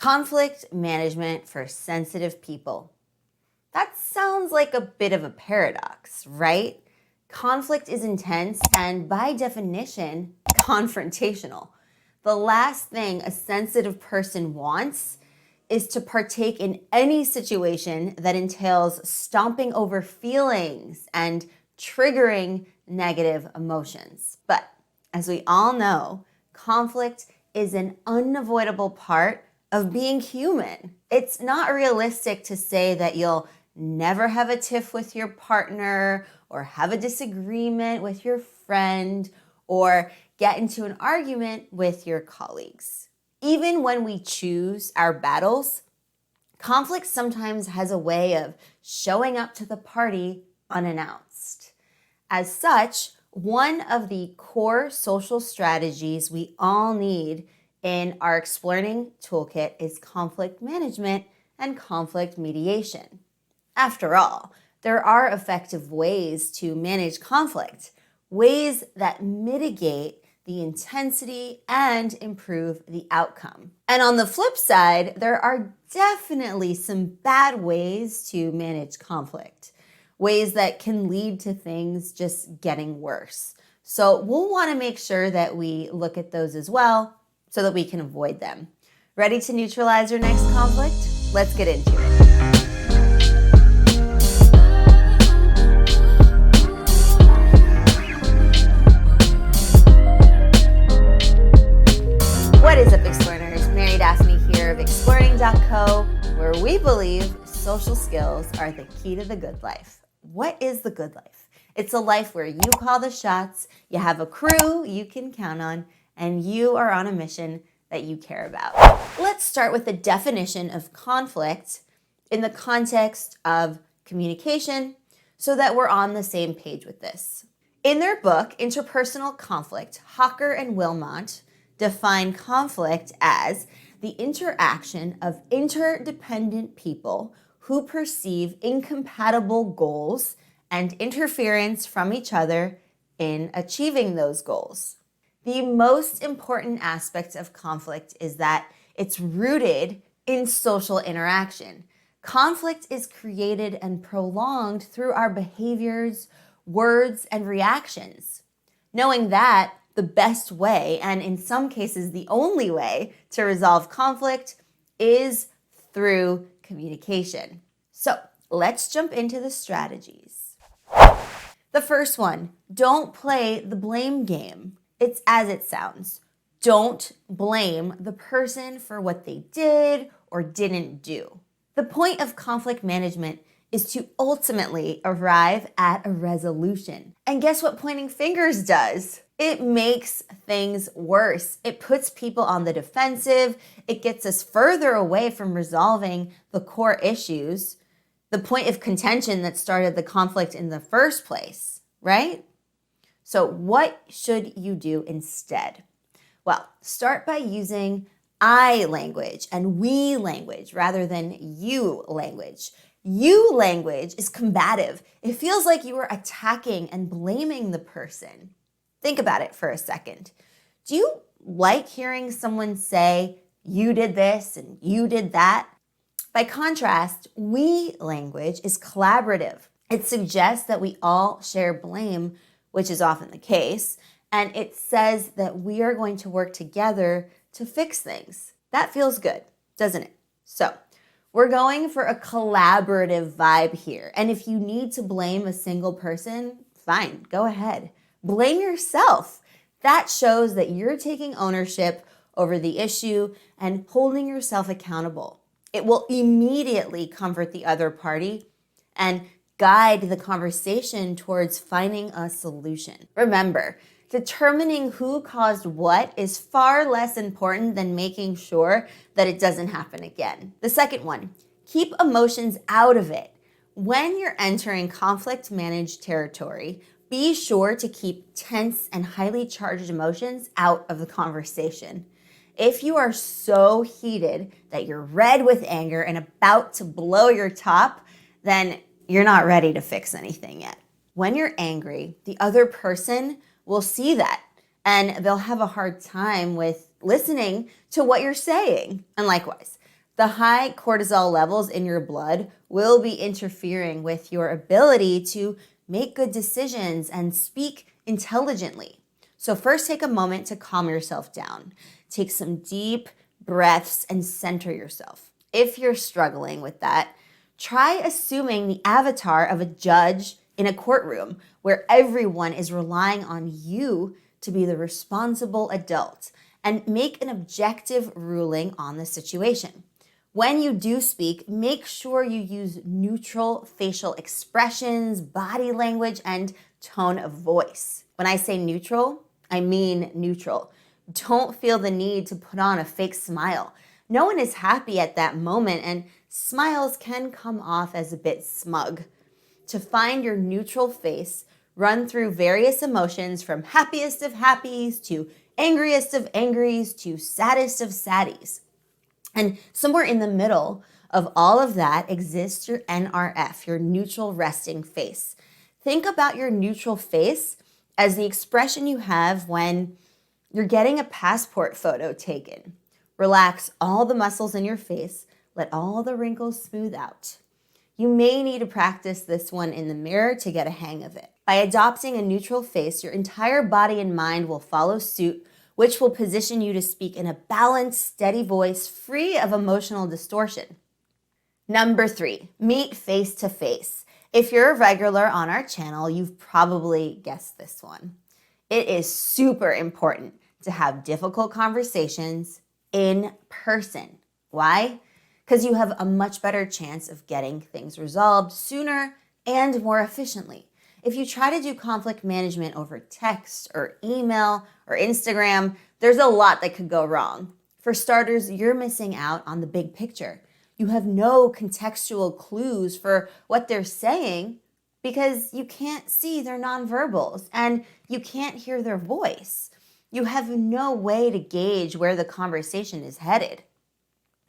Conflict management for sensitive people. That sounds like a bit of a paradox, right? Conflict is intense and by definition, confrontational. The last thing a sensitive person wants is to partake in any situation that entails stomping over feelings and triggering negative emotions. But as we all know, conflict is an unavoidable part of being human. It's not realistic to say that you'll never have a tiff with your partner or have a disagreement with your friend or get into an argument with your colleagues. Even when we choose our battles, conflict sometimes has a way of showing up to the party unannounced. As such, one of the core social strategies we all need in our Explearning toolkit is conflict management and conflict mediation. After all, there are effective ways to manage conflict, ways that mitigate the intensity and improve the outcome. And on the flip side, there are definitely some bad ways to manage conflict, ways that can lead to things just getting worse. So we'll want to make sure that we look at those as well so that we can avoid them. Ready to neutralize your next conflict? Let's get into it. What is up, Explearners? Mary Daphne here of Explearning.co, where we believe social skills are the key to the good life. What is the good life? It's a life where you call the shots, you have a crew you can count on, and you are on a mission that you care about. Let's start with the definition of conflict in the context of communication so that we're on the same page with this. In their book, Interpersonal Conflict, Hawker and Wilmot define conflict as the interaction of interdependent people who perceive incompatible goals and interference from each other in achieving those goals. The most important aspect of conflict is that it's rooted in social interaction. Conflict is created and prolonged through our behaviors, words, and reactions. Knowing that, the best way, and in some cases the only way, to resolve conflict is through communication. So let's jump into the strategies. The first one, don't play the blame game. It's as it sounds. Don't blame the person for what they did or didn't do. The point of conflict management is to ultimately arrive at a resolution. And guess what pointing fingers does? It makes things worse. It puts people on the defensive. It gets us further away from resolving the core issues, the point of contention that started the conflict in the first place, right? So what should you do instead? Well, start by using I language and we language rather than you language. You language is combative. It feels like you are attacking and blaming the person. Think about it for a second. Do you like hearing someone say, you did this and you did that? By contrast, we language is collaborative. It suggests that we all share blame, which is often the case, and it says that we are going to work together to fix things. That feels good, doesn't it? So, we're going for a collaborative vibe here. And if you need to blame a single person, fine, go ahead. Blame yourself. That shows that you're taking ownership over the issue and holding yourself accountable. It will immediately comfort the other party and guide the conversation towards finding a solution. Remember, determining who caused what is far less important than making sure that it doesn't happen again. The second one, keep emotions out of it. When you're entering conflict-managed territory, be sure to keep tense and highly charged emotions out of the conversation. If you are so heated that you're red with anger and about to blow your top, then you're not ready to fix anything yet. When you're angry, the other person will see that and they'll have a hard time with listening to what you're saying. And likewise, The high cortisol levels in your blood will be interfering with your ability to make good decisions and speak intelligently. So first, take a moment to calm yourself down. Take some deep breaths and center yourself. If you're struggling with that, try assuming the avatar of a judge in a courtroom where everyone is relying on you to be the responsible adult and make an objective ruling on the situation. When you do speak, make sure you use neutral facial expressions, body language, and tone of voice. When I say neutral, I mean neutral. Don't feel the need to put on a fake smile. No one is happy at that moment, and smiles can come off as a bit smug. To find your neutral face, run through various emotions from happiest of happies to angriest of angries to saddest of saddies. And somewhere in the middle of all of that exists your NRF, your neutral resting face. Think about your neutral face as the expression you have when you're getting a passport photo taken. Relax all the muscles in your face. Let all the wrinkles smooth out. You may need to practice this one in the mirror to get a hang of it. By adopting a neutral face, your entire body and mind will follow suit, which will position you to speak in a balanced, steady voice, free of emotional distortion. Number 3, meet face to face. If you're a regular on our channel, you've probably guessed this one. It is super important to have difficult conversations in person. Why? Because you have a much better chance of getting things resolved sooner and more efficiently. If you try to do conflict management over text or email or Instagram, there's a lot that could go wrong. For starters, you're missing out on the big picture. You have no contextual clues for what they're saying because you can't see their nonverbals and you can't hear their voice. You have no way to gauge where the conversation is headed.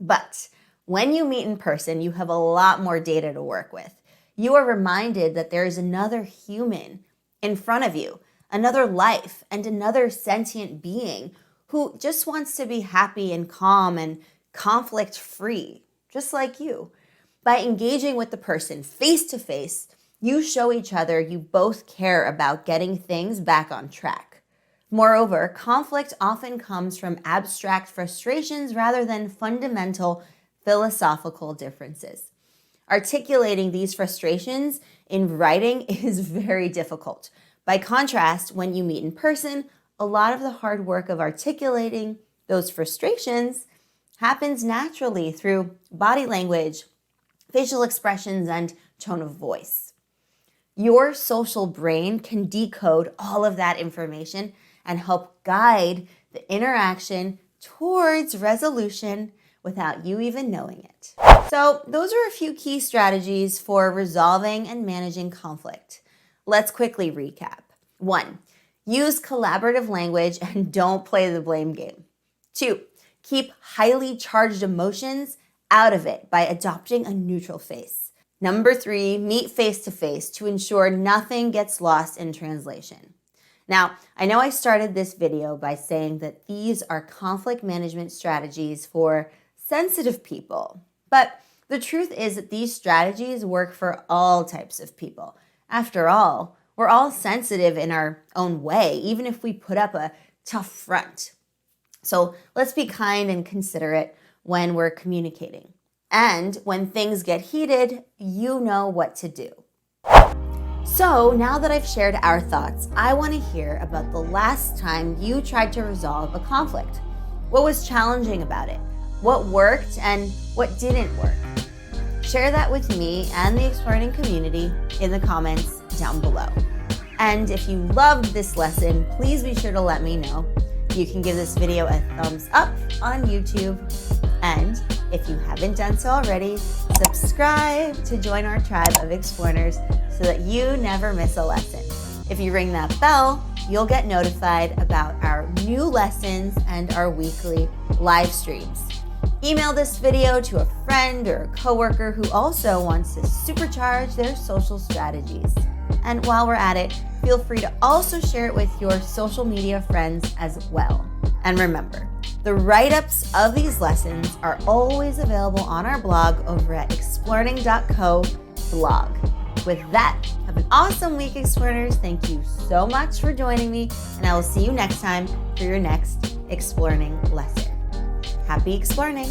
But when you meet in person, you have a lot more data to work with. You are reminded that there is another human in front of you, another life, and another sentient being who just wants to be happy and calm and conflict-free, just like you. By engaging with the person face to face, you show each other you both care about getting things back on track. Moreover, conflict often comes from abstract frustrations rather than fundamental philosophical differences. Articulating these frustrations in writing is very difficult. By contrast, when you meet in person, a lot of the hard work of articulating those frustrations happens naturally through body language, facial expressions, and tone of voice. Your social brain can decode all of that information and help guide the interaction towards resolution without you even knowing it. So those are a few key strategies for resolving and managing conflict. Let's quickly recap. 1, use collaborative language and don't play the blame game. 2, keep highly charged emotions out of it by adopting a neutral face. Number 3, meet face to face to ensure nothing gets lost in translation. Now, I know I started this video by saying that these are conflict management strategies for sensitive people, but the truth is that these strategies work for all types of people. After all, we're all sensitive in our own way, even if we put up a tough front. So let's be kind and considerate when we're communicating. And when things get heated, you know what to do. So now that I've shared our thoughts, I want to hear about the last time you tried to resolve a conflict. What was challenging about it? What worked and what didn't work? Share that with me and the Explearning community in the comments down below. And if you loved this lesson, please be sure to let me know. You can give this video a thumbs up on YouTube. And if you haven't done so already, subscribe to join our tribe of Explearners so that you never miss a lesson. If you ring that bell, you'll get notified about our new lessons and our weekly live streams. Email this video to a friend or a coworker who also wants to supercharge their social strategies. And while we're at it, feel free to also share it with your social media friends as well. And remember, The write-ups of these lessons are always available on our blog over at explearning.co/blog. With that, have an awesome week, Explearners. Thank you so much for joining me, and I will see you next time for your next Explearning lesson. Happy Explearning!